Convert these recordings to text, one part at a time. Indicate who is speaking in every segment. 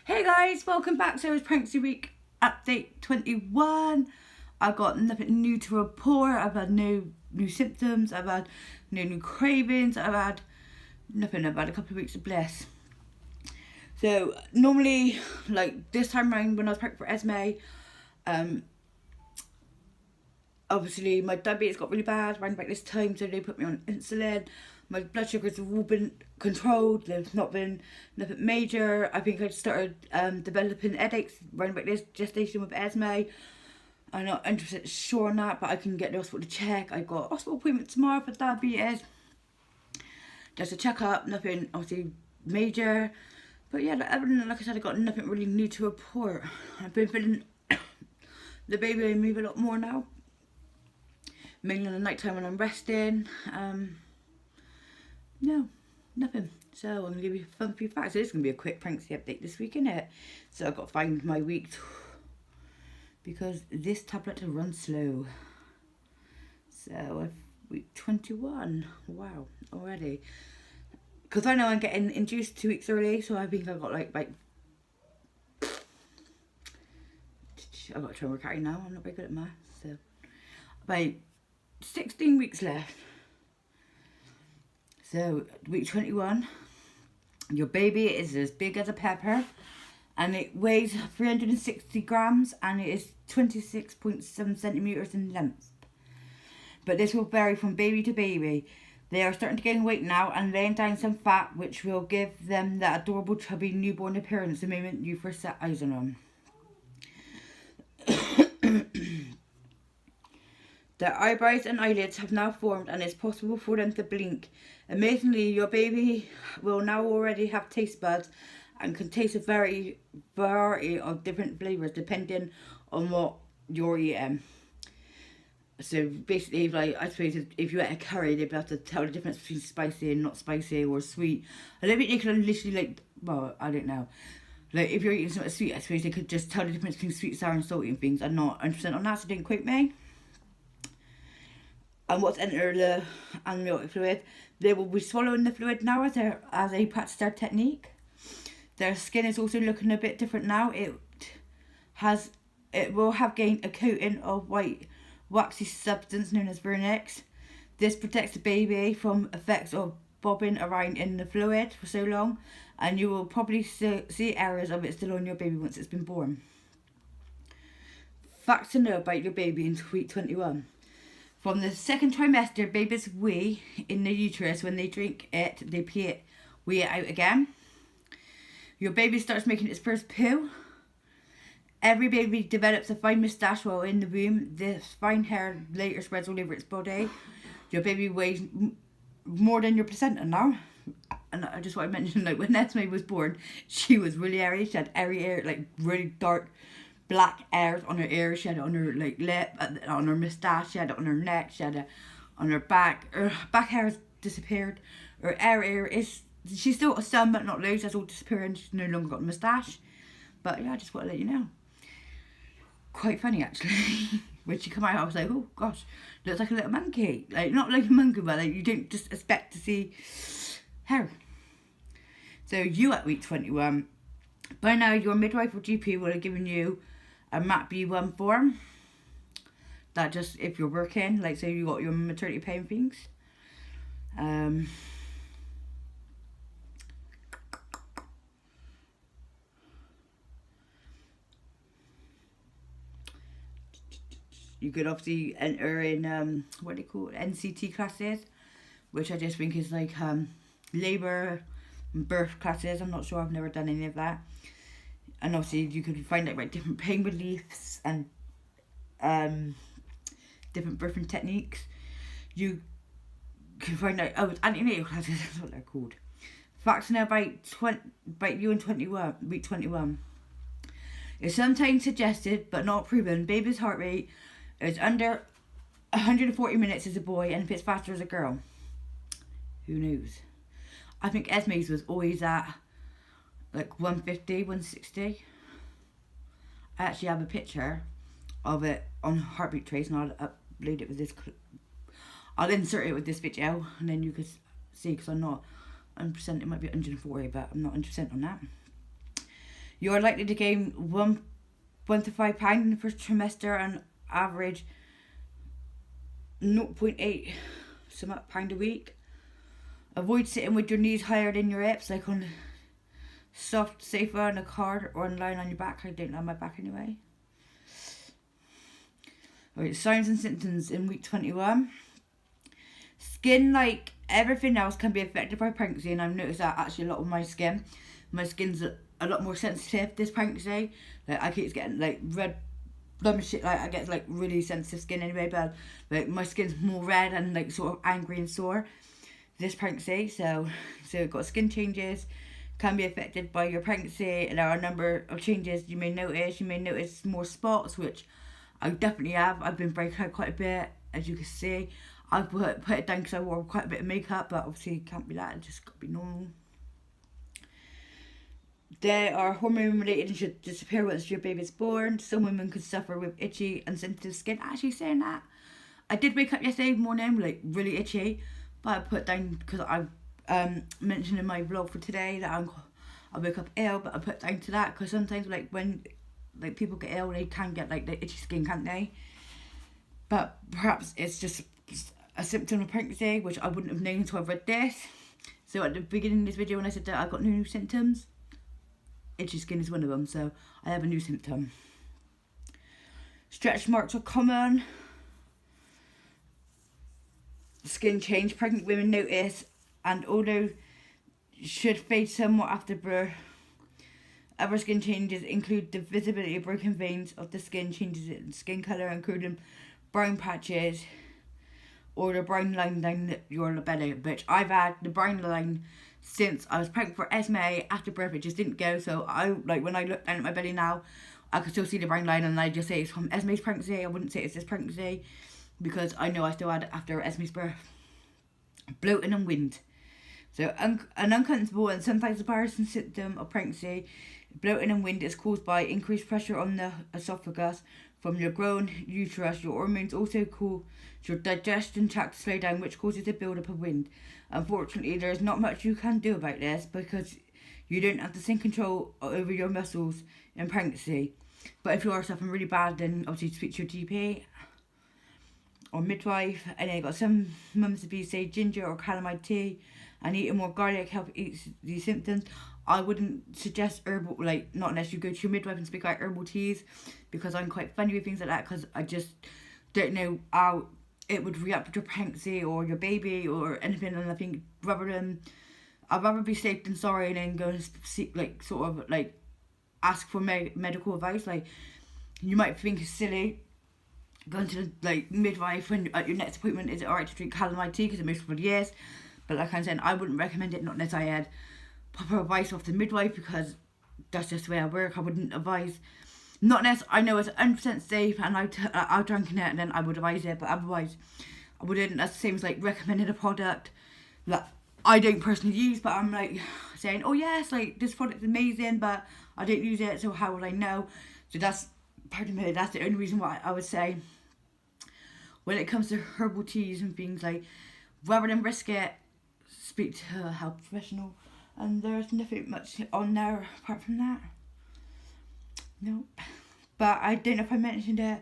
Speaker 1: Hey guys, welcome back to Pregnancy Week Update 21. I've got nothing new to report. I've had no new symptoms. I've had no new cravings. I've had nothing. I've had a couple of weeks of bliss. So normally, like this time around when I was pregnant for Esme, obviously my diabetes got really bad around about this time, so they put me on insulin. My blood sugars have all been controlled. There's not been nothing major. I think I started developing headaches around about this gestation with Esme. I'm not 100% sure on that, but I can get the hospital to check. I've got a hospital appointment tomorrow for diabetes. Just a check-up, nothing obviously major. But yeah, other than that, like I said, I got nothing really new to report. I've been feeling the baby move a lot more now. Mainly in the night time when I'm resting. No, nothing. So I'm going to give you a fun few facts. So this is going to be a quick pregnancy update this week, isn't it? So I've got to find my week because this tablet runs slow. So week 21. Wow, already. Because I know I'm getting induced 2 weeks early, so I think I've got like I've got to try and work out now. I'm not very good at maths. So about 16 weeks left. So, week 21, your baby is as big as a pepper, and it weighs 360 grams, and it is 26.7 centimetres in length. But this will vary from baby to baby. They are starting to gain weight now and laying down some fat, which will give them that adorable chubby newborn appearance the moment you first set eyes on them. Their eyebrows and eyelids have now formed, and it's possible for them to blink. Amazingly, your baby will now already have taste buds and can taste a variety of different flavours depending on what you're eating. So basically, like I suppose if you ate a curry, they'd be able to tell the difference between spicy and not spicy or sweet. I don't think they can literally I don't know. Like if you're eating something sweet, I suppose they could just tell the difference between sweet, sour and salty and things. I'm not 100% on that, so don't quote me. And what's entered the amniotic fluid, they will be swallowing the fluid now as they practice their technique. Their skin is also looking a bit different now. It will have gained a coating of white waxy substance known as vernix. This protects the baby from effects of bobbing around in the fluid for so long, and you will probably see areas of it still on your baby once it's been born. Facts to know about your baby in week 21. From the second trimester, babies wee in the uterus. When they drink it, they wee it out again. Your baby starts making its first poo. Every baby develops a fine moustache while in the womb. This fine hair later spreads all over its body. Your baby weighs more than your placenta now. And I just want to mention, like when Esme was born, she was really hairy. She had hairy hair, like really dark black hairs on her ears. She had it on her like lip, on her moustache. She had it on her neck. She had it on her back. Her back hair has disappeared. Her hair is, she's still got some but not loads. That's all disappearing. She's no longer got a moustache. But yeah, I just want to let you know. Quite funny actually. When she came out, I was like, oh gosh, looks like a little monkey. Like not like a monkey, but like you don't just expect to see hair. So you at week 21. By now, your midwife or GP will have given you a MAP B1 form. That just, if you're working, like say you got your maternity pay and things. You could obviously enter in, what do they call it, NCT classes, which I just think is like labour and birth classes. I'm not sure, I've never done any of that. And obviously you could find out about different pain reliefs and different birthing techniques. You can find out, it's antenatal classes, that's what they're called. Facts now about you in week 21. It's sometimes suggested, but not proven, baby's heart rate is under 140 minutes as a boy, and if it's faster as a girl. Who knows? I think Esme's was always at like 150, 160. I actually have a picture of it on Heartbeat Trace, and I'll upload it with this. I'll insert it with this video, and then you can see, because I'm not 100%, it might be 140, but I'm not 100% on that. You're likely to gain 1 to 5 pounds in the first trimester and average 0.8 some pound a week. Avoid sitting with your knees higher than your hips, like on a soft sofa on a car or lying on your back. I don't know my back anyway. Alright, signs and symptoms in week 21. Skin, like everything else, can be affected by pregnancy, and I've noticed that actually a lot of my skin's a lot more sensitive this pregnancy. Like I keep getting like red blood shit, like I get like really sensitive skin anyway, but like my skin's more red and like sort of angry and sore this pregnancy. So got skin changes can be affected by your pregnancy, and there are a number of changes you may notice. You may notice more spots, which I definitely have. I've been breaking out quite a bit, as you can see. I put it down because I wore quite a bit of makeup, but obviously it can't be that. It just got to be normal. They are hormone related and should disappear once your baby is born. Some women could suffer with itchy and sensitive skin. Actually, saying that, I did wake up yesterday morning like really itchy, but I put it down because I mentioned in my vlog for today that I woke up ill, but I put it down to that because sometimes like when like people get ill, they can get like the itchy skin, can't they? But perhaps it's just a symptom of pregnancy, which I wouldn't have known until I read this. So at the beginning of this video, when I said that I got new symptoms, itchy skin is one of them, so I have a new symptom. Stretch marks are common. Skin change pregnant women notice, and although should fade somewhat after birth. Other skin changes include the visibility of broken veins of the skin, changes in skin colour, including brown patches or the brown line down your belly, which I've had the brown line since I was pregnant for Esme. After birth it just didn't go, so I like when I look down at my belly now I can still see the brown line, and I just say it's from Esme's pregnancy. I wouldn't say it's this pregnancy because I know I still had it after Esme's birth. Bloating and wind. So an uncomfortable and sometimes embarrassing symptom of pregnancy, bloating and wind, is caused by increased pressure on the esophagus from your grown uterus. Your hormones also cause your digestion tract to slow down, which causes the build-up of wind. Unfortunately, there is not much you can do about this because you don't have the same control over your muscles in pregnancy. But if you are suffering really bad, then obviously speak to your GP or midwife. And then you got some mums to be say ginger or calamine tea, and eating more garlic help ease these symptoms. I wouldn't suggest herbal, like not unless you go to your midwife and speak about herbal teas, because I'm quite funny with things like that because I just don't know how it would react with your pregnancy or your baby or anything. And I think I'd rather be safe than sorry and then go and seek like sort of like ask for medical advice. Like you might think it's silly going to the like midwife when at your next appointment, is it alright to drink calamine tea, because it most probably is. But like I'm saying, I wouldn't recommend it, not unless I had proper advice off the midwife, because that's just the way I work. I wouldn't advise, not unless I know it's 100% safe and I've drinking it, and then I would advise it. But otherwise, I wouldn't. That's the same as like recommending a product that I don't personally use, but I'm like saying, oh yes, like this product's amazing, but I don't use it, so how would I know? So that's, pardon me, that's the only reason why I would say when it comes to herbal teas and things, like rather than risk it, speak to a health professional. And there's nothing much on there apart from that. Nope. But I don't know if I mentioned it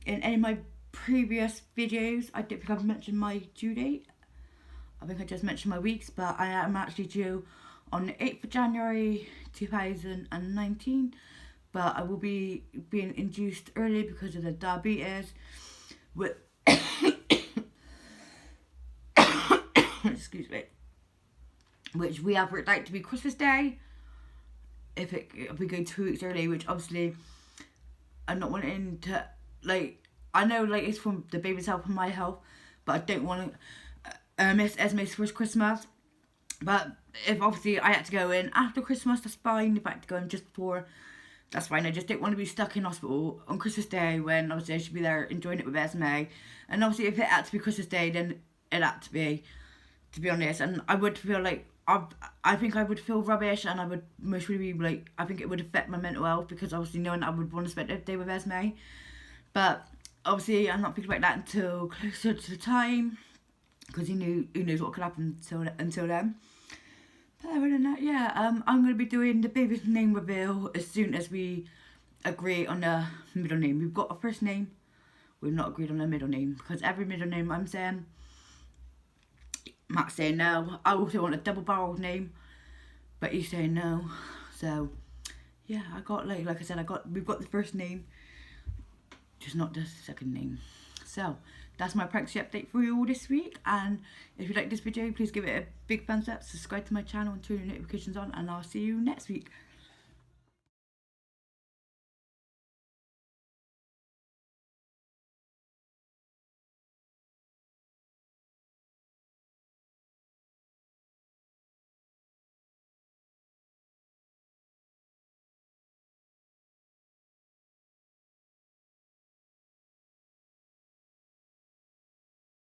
Speaker 1: in any of my previous videos. I don't think I've mentioned my due date. I think I just mentioned my weeks, but I am actually due on the 8th of January 2019. But I will be being induced early because of the diabetes. Excuse me. Which we have worked out to be Christmas Day. If we go 2 weeks early, which obviously I'm not wanting to, like, I know like it's from the baby's health and my health, but I don't want to miss Esme's first Christmas. But if obviously I had to go in after Christmas, that's fine. If I had to go in just before, that's fine. I just don't want to be stuck in hospital on Christmas Day when obviously I should be there enjoying it with Esme. And obviously if it had to be Christmas Day, then it had to be honest. And I would feel like, I think I would feel rubbish, and I would mostly be like, I think it would affect my mental health, because obviously knowing I would want to spend the day with Esme. But obviously I'm not thinking about that until closer to the time, because who knows what could happen until then. But other than that, yeah, I'm going to be doing the baby's name reveal as soon as we agree on a middle name. We've got a first name, we've not agreed on a middle name, because every middle name I'm saying, Matt's saying no. I also want a double-barreled name, but he's saying no. So yeah, I got like I said, we've got the first name, just not the second name. So that's my pregnancy update for you all this week. And if you like this video, please give it a big thumbs up, subscribe to my channel and turn your notifications on, and I'll see you next week.